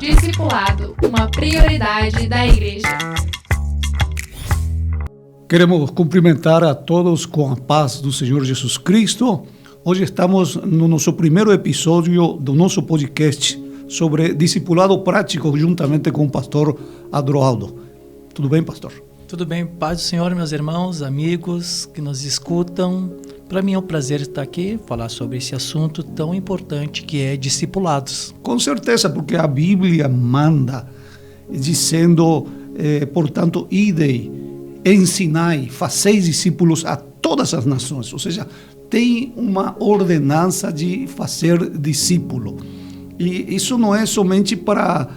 Discipulado, uma prioridade da Igreja. Queremos cumprimentar a todos com a paz do Senhor Jesus Cristo. Hoje estamos no nosso primeiro episódio do nosso podcast sobre discipulado prático, juntamente com o pastor Adroaldo. Tudo bem, pastor? Tudo bem, paz do Senhor, meus irmãos, amigos que nos escutam. Para mim é um prazer estar aqui, falar sobre esse assunto tão importante que é discipulados. Com certeza, porque a Bíblia manda, dizendo, portanto, idei, ensinai, fazeis discípulos a todas as nações. Ou seja, tem uma ordenança de fazer discípulo. E isso não é somente para,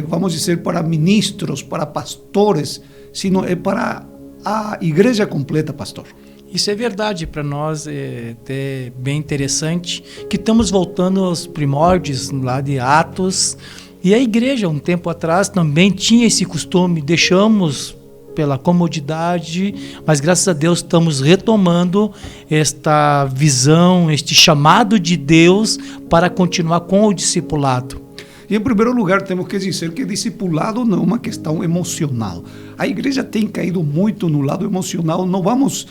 vamos dizer, para ministros, para pastores, sino é para a igreja completa, pastor. Isso é verdade, para nós é até bem interessante, que estamos voltando aos primórdios lá de Atos, e a igreja, um tempo atrás, também tinha esse costume, deixamos pela comodidade, mas graças a Deus estamos retomando esta visão, este chamado de Deus para continuar com o discipulado. E em primeiro lugar temos que dizer que discipulado não é uma questão emocional. A igreja tem caído muito no lado emocional, não vamos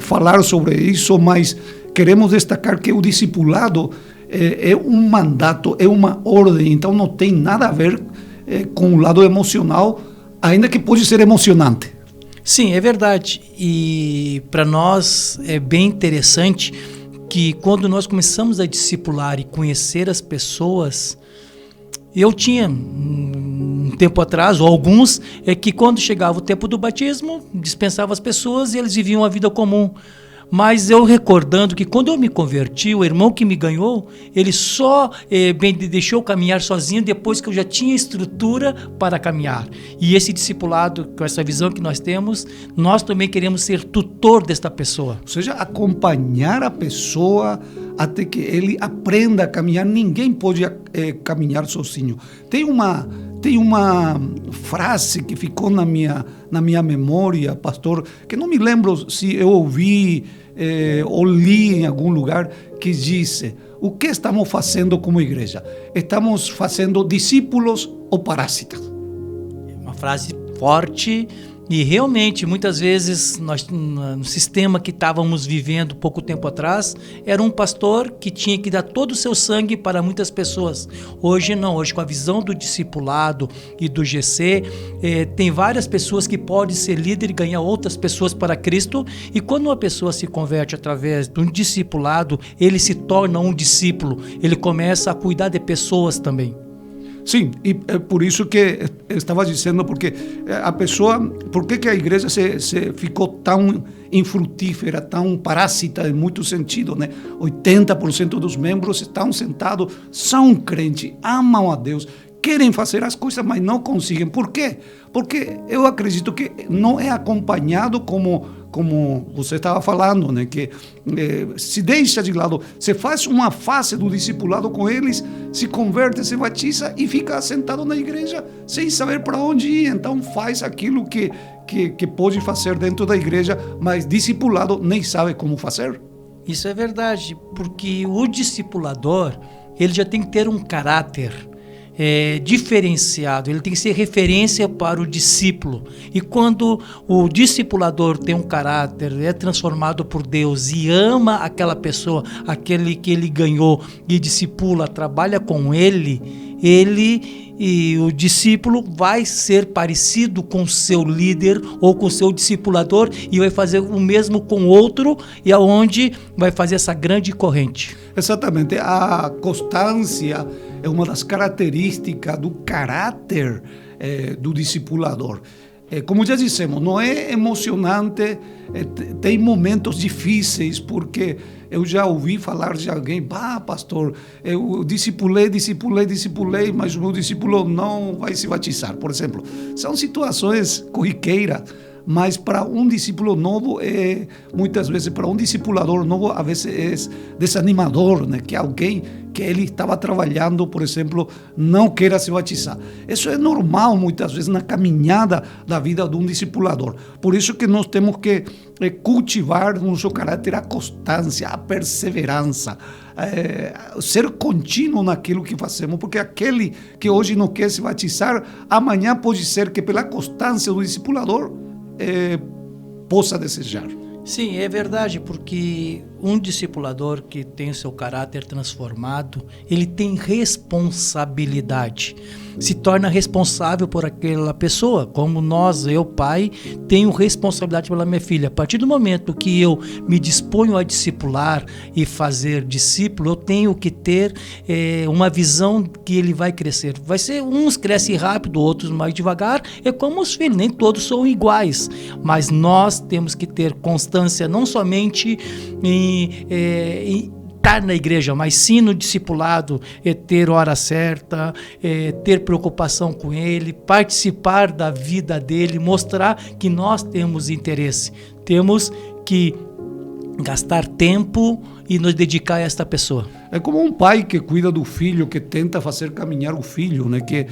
falar sobre isso, mas queremos destacar que o discipulado é um mandato, é uma ordem, então não tem nada a ver com o lado emocional, ainda que pode ser emocionante. Sim, é verdade. E para nós é bem interessante que quando nós começamos a discipular e conhecer as pessoas, eu tinha um tempo atrás, ou alguns, que quando chegava o tempo do batismo, dispensava as pessoas e eles viviam a vida comum. Mas eu recordando que quando eu me converti, o irmão que me ganhou, ele só me deixou caminhar sozinho depois que eu já tinha estrutura para caminhar. E esse discipulado, com essa visão que nós temos, nós também queremos ser tutor desta pessoa. Ou seja, acompanhar a pessoa até que ele aprenda a caminhar. Ninguém pode caminhar sozinho. Tem uma frase que ficou na minha memória, pastor, que não me lembro se eu ouvi ou li em algum lugar, que diz: o que estamos fazendo como igreja? Estamos fazendo discípulos ou parásitas? É uma frase forte. E realmente, muitas vezes, nós, no sistema que estávamos vivendo pouco tempo atrás, era um pastor que tinha que dar todo o seu sangue para muitas pessoas. Hoje não, hoje com a visão do discipulado e do GC, tem várias pessoas que podem ser líder e ganhar outras pessoas para Cristo. E quando uma pessoa se converte através de um discipulado, ele se torna um discípulo, ele começa a cuidar de pessoas também. Sim, e é por isso que eu estava dizendo, porque a pessoa, por que a igreja se ficou tão infrutífera, tão parásita em muito sentido, né? 80% dos membros estão sentados, são crentes, amam a Deus, querem fazer as coisas, mas não conseguem. Por quê? Porque eu acredito que não é acompanhado como você estava falando, né? Que se deixa de lado, se faz uma fase do discipulado com eles, se converte, se batiza e fica sentado na igreja sem saber para onde ir. Então faz aquilo que pode fazer dentro da igreja, mas discipulado nem sabe como fazer. Isso é verdade, porque o discipulador, ele já tem que ter um caráter diferenciado, ele tem que ser referência para o discípulo. E quando o discipulador tem um caráter, é transformado por Deus e ama aquela pessoa, aquele que ele ganhou e discipula, trabalha com ele e o discípulo vai ser parecido com seu líder ou com seu discipulador e vai fazer o mesmo com outro, e aonde vai fazer essa grande corrente. Exatamente, a constância é uma das características do caráter do discipulador. Como já dissemos, não é emocionante, tem momentos difíceis, porque eu já ouvi falar de alguém: pastor, eu discipulei, mas o meu discípulo não vai se batizar, por exemplo. São situações corriqueiras, mas para um discípulo novo, muitas vezes, para um discipulador novo, às vezes é desanimador, né? Que alguém que ele estava trabalhando, por exemplo, não queira se batizar. Isso é normal, muitas vezes, na caminhada da vida de um discipulador. Por isso que nós temos que cultivar no nosso caráter a constância, a perseverança, ser contínuo naquilo que fazemos, porque aquele que hoje não quer se batizar, amanhã pode ser que pela constância do discipulador possa desejar. Sim, é verdade, porque um discipulador que tem o seu caráter transformado, ele tem responsabilidade, se torna responsável por aquela pessoa, como eu, pai, tenho responsabilidade pela minha filha. A partir do momento que eu me disponho a discipular e fazer discípulo, eu tenho que ter uma visão que ele vai crescer. Vai ser, uns crescem rápido, outros mais devagar, é como os filhos, nem todos são iguais, mas nós temos que ter constância, não somente em estar na igreja, mas sim no discipulado, ter hora certa, ter preocupação com ele, participar da vida dele, mostrar que nós temos interesse. Temos que gastar tempo e nos dedicar a esta pessoa. É como um pai que cuida do filho, que tenta fazer caminhar o filho, né? Que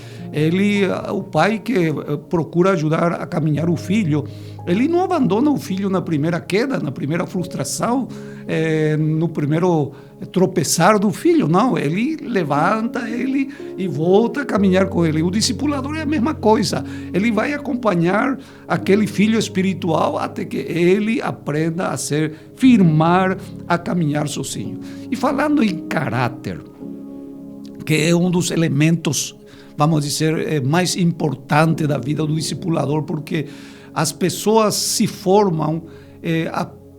o pai que procura ajudar a caminhar o filho, ele não abandona o filho na primeira queda, na primeira frustração, no primeiro tropeçar do filho, não, ele levanta ele e volta a caminhar com ele. O discipulador é a mesma coisa, ele vai acompanhar aquele filho espiritual até que ele aprenda a firmar, a caminhar sozinho. E falando em caráter, que é um dos elementos, vamos dizer, mais importante da vida do discipulador, porque as pessoas se formam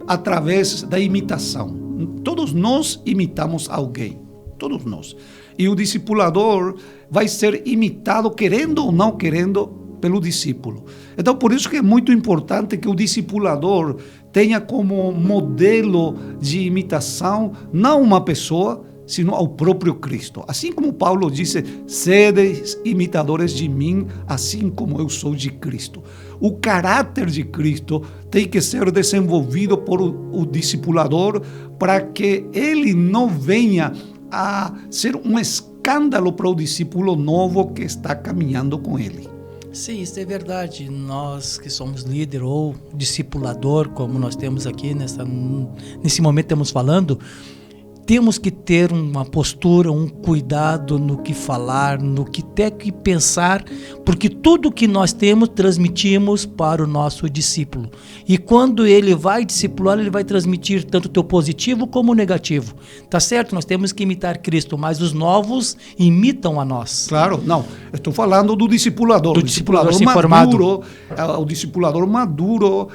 através da imitação. Todos nós imitamos alguém, todos nós. E o discipulador vai ser imitado, querendo ou não querendo, pelo discípulo. Então, por isso que é muito importante que o discipulador tenha como modelo de imitação não uma pessoa, sino ao próprio Cristo. Assim como Paulo disse, sede imitadores de mim, assim como eu sou de Cristo. O caráter de Cristo tem que ser desenvolvido por o discipulador para que ele não venha a ser um escândalo para o discípulo novo que está caminhando com ele. Sim, isso é verdade. Nós que somos líder ou discipulador, como nós temos aqui nesse momento estamos falando, temos que ter uma postura, um cuidado no que falar, no que ter que pensar, porque tudo que nós temos, transmitimos para o nosso discípulo. E quando ele vai discipular, ele vai transmitir tanto o teu positivo como o negativo. Tá certo? Nós temos que imitar Cristo, mas os novos imitam a nós. Claro, não. Estou falando do discipulador. Do discipulador maduro. O discipulador maduro,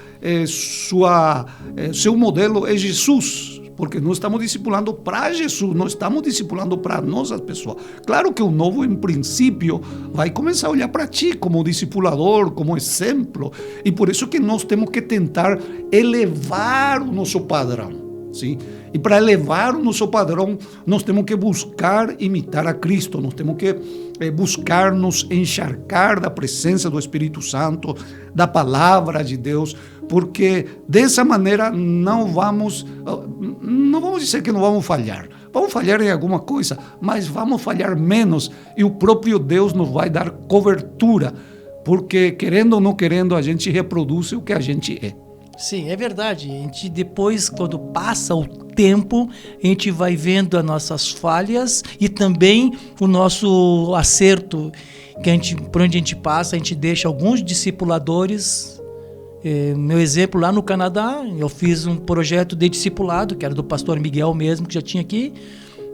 seu modelo é Jesus. Porque nós estamos discipulando para Jesus, não estamos discipulando para nossas pessoas. Claro que o novo, em princípio, vai começar a olhar para ti como discipulador, como exemplo. E por isso que nós temos que tentar elevar o nosso padrão. Sim? E para elevar o nosso padrão, nós temos que buscar imitar a Cristo, nós temos que buscar nos encharcar da presença do Espírito Santo, da palavra de Deus, porque dessa maneira não vamos dizer que não vamos falhar. Vamos falhar em alguma coisa, mas vamos falhar menos e o próprio Deus nos vai dar cobertura, porque querendo ou não querendo, a gente reproduz o que a gente é. Sim, é verdade. A gente depois, quando passa o tempo, a gente vai vendo as nossas falhas e também o nosso acerto, por onde a gente passa, a gente deixa alguns discipuladores. Meu exemplo, lá no Canadá, eu fiz um projeto de discipulado, que era do pastor Miguel mesmo, que já tinha aqui.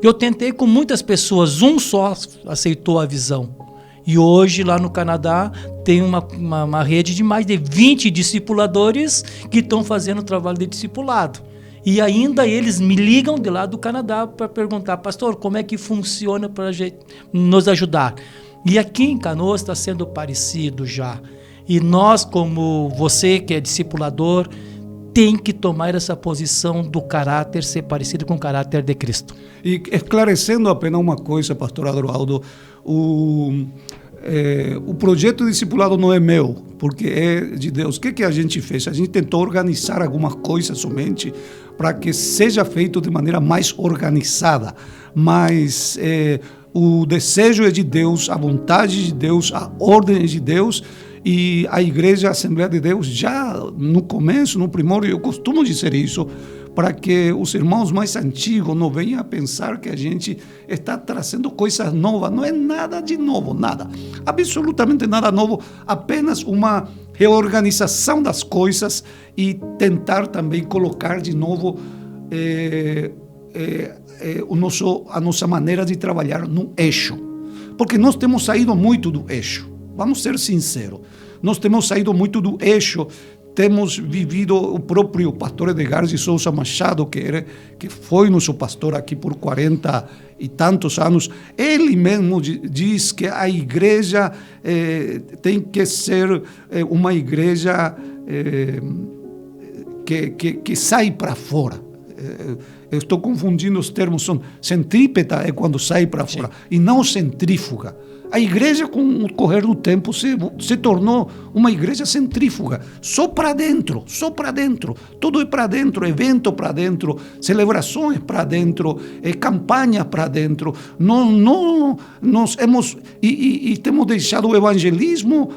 Eu tentei com muitas pessoas, um só aceitou a visão. E hoje, lá no Canadá, tem uma rede de mais de 20 discipuladores que estão fazendo o trabalho de discipulado. E ainda eles me ligam de lá do Canadá para perguntar, pastor, como é que funciona para nos ajudar? E aqui em Canoas está sendo parecido já. E nós, como você que é discipulador, tem que tomar essa posição do caráter, ser parecido com o caráter de Cristo. E esclarecendo apenas uma coisa, pastor Adroaldo, o projeto de discipulado não é meu, porque é de Deus. O que a gente fez? A gente tentou organizar alguma coisa somente para que seja feito de maneira mais organizada, mas o desejo é de Deus, a vontade de Deus, a ordem é de Deus. E a igreja, a Assembleia de Deus, já no começo, no primórdio, eu costumo dizer isso, para que os irmãos mais antigos não venham a pensar que a gente está trazendo coisas novas. Não é nada de novo, nada. Absolutamente nada novo, apenas uma reorganização das coisas e tentar também colocar de novo a nossa maneira de trabalhar no eixo. Porque nós temos saído muito do eixo. Vamos ser sinceros. Nós temos saído muito do eixo. Temos vivido, o próprio pastor Edgar de Souza Machado, que foi nosso pastor aqui por 40 e tantos anos, ele mesmo diz que a igreja tem que ser uma igreja que sai para fora. Eu estou confundindo os termos, centrípeta é quando sai para fora, e não centrífuga. A igreja, com o correr do tempo, se tornou uma igreja centrífuga, só para dentro. Tudo é para dentro, evento para dentro, celebrações para dentro, campanha para dentro. Nós temos deixado o evangelismo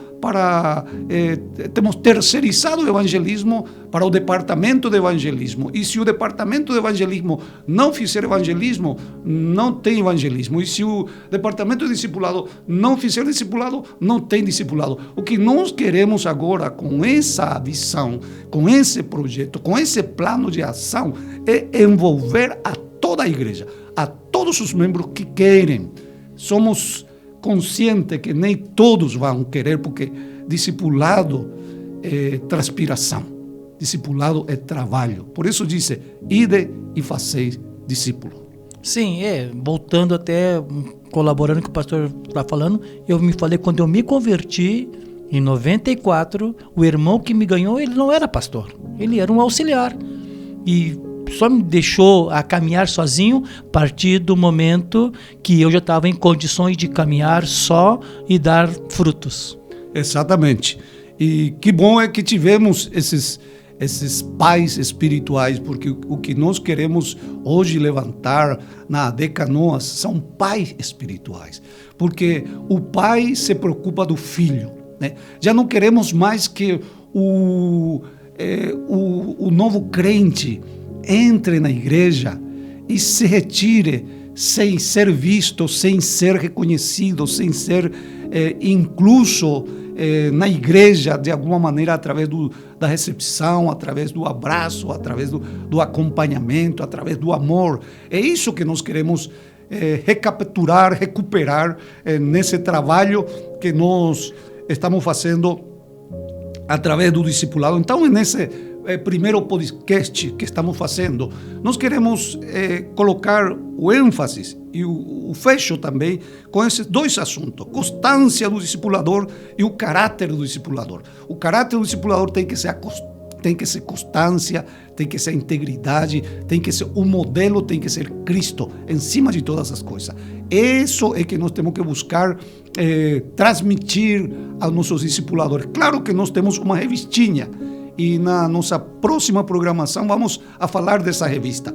temos terceirizado o evangelismo para o departamento de evangelismo. E se o departamento de evangelismo não fizer evangelismo, não tem evangelismo. E se o departamento de discipulado não fizer discipulado, não tem discipulado. O que nós queremos agora, com essa visão, com esse projeto, com esse plano de ação, é envolver a toda a igreja, a todos os membros que querem. Somos conscientes que nem todos vão querer, porque discipulado é transpiração, discipulado é trabalho. Por isso diz, ide e fazeis discípulo. Sim, voltando até, colaborando com o pastor está falando, eu me falei, quando eu me converti, em 94, o irmão que me ganhou, ele não era pastor, ele era um auxiliar. E só me deixou a caminhar sozinho a partir do momento que eu já estava em condições de caminhar só e dar frutos. Exatamente. E que bom é que tivemos esses pais espirituais, porque o que nós queremos hoje levantar na AD Canoas são pais espirituais, porque o pai se preocupa do filho, né? Já não queremos mais que o novo crente entre na igreja e se retire sem ser visto, sem ser reconhecido, sem ser incluso na igreja de alguma maneira, através da recepção, através do abraço, através do acompanhamento, através do amor. É isso que nós queremos recuperar nesse trabalho que nós estamos fazendo através do discipulado. Então, nesse primeiro podcast que estamos fazendo, nós queremos colocar o ênfase e o fecho também com esses dois assuntos: constância do discipulador e o caráter do discipulador. O caráter do discipulador tem que ser constância, tem que ser integridade, tem que ser o modelo, tem que ser Cristo em cima de todas as coisas. Isso é que nós temos que buscar transmitir aos nossos discipuladores. Claro que nós temos uma revistinha, e na nossa próxima programação vamos a falar dessa revista.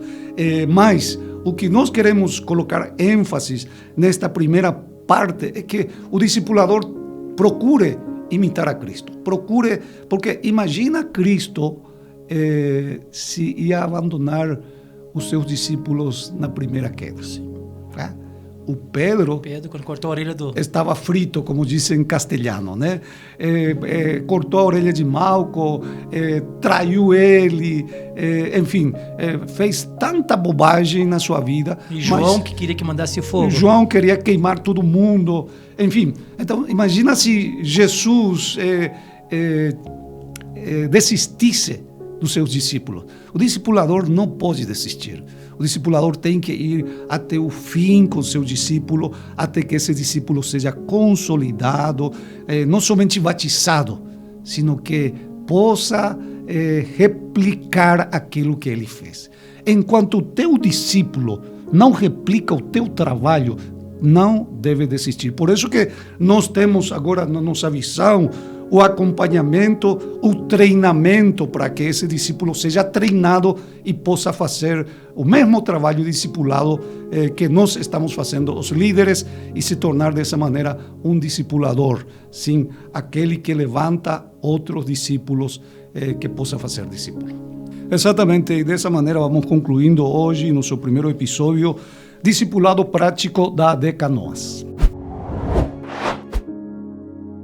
Mas o que nós queremos colocar ênfase nesta primeira parte é que o discipulador procure imitar a Cristo. Procure, porque imagina Cristo se ia abandonar os seus discípulos na primeira queda. Tá? O Pedro, quando cortou a orelha estava frito, como dizem em castelhano, né? Cortou a orelha de Malco, traiu ele, enfim, fez tanta bobagem na sua vida. E João, que queria que mandasse fogo. João queria queimar todo mundo, enfim. Então, imagina se Jesus desistisse dos seus discípulos. O discipulador não pode desistir. O discipulador tem que ir até o fim com seu discípulo, até que esse discípulo seja consolidado, não somente batizado, sino que possa replicar aquilo que ele fez. Enquanto o teu discípulo não replica o teu trabalho, não deve desistir. Por isso que nós temos agora na nossa visão o acompanhamento, o treinamento para que esse discípulo seja treinado e possa fazer o mesmo trabalho discipulado que nós estamos fazendo, os líderes, e se tornar dessa maneira um discipulador, sim, aquele que levanta outros discípulos que possa fazer discípulo. Exatamente, e dessa maneira vamos concluindo hoje, no seu primeiro episódio, Discipulado Prático da AD Canoas.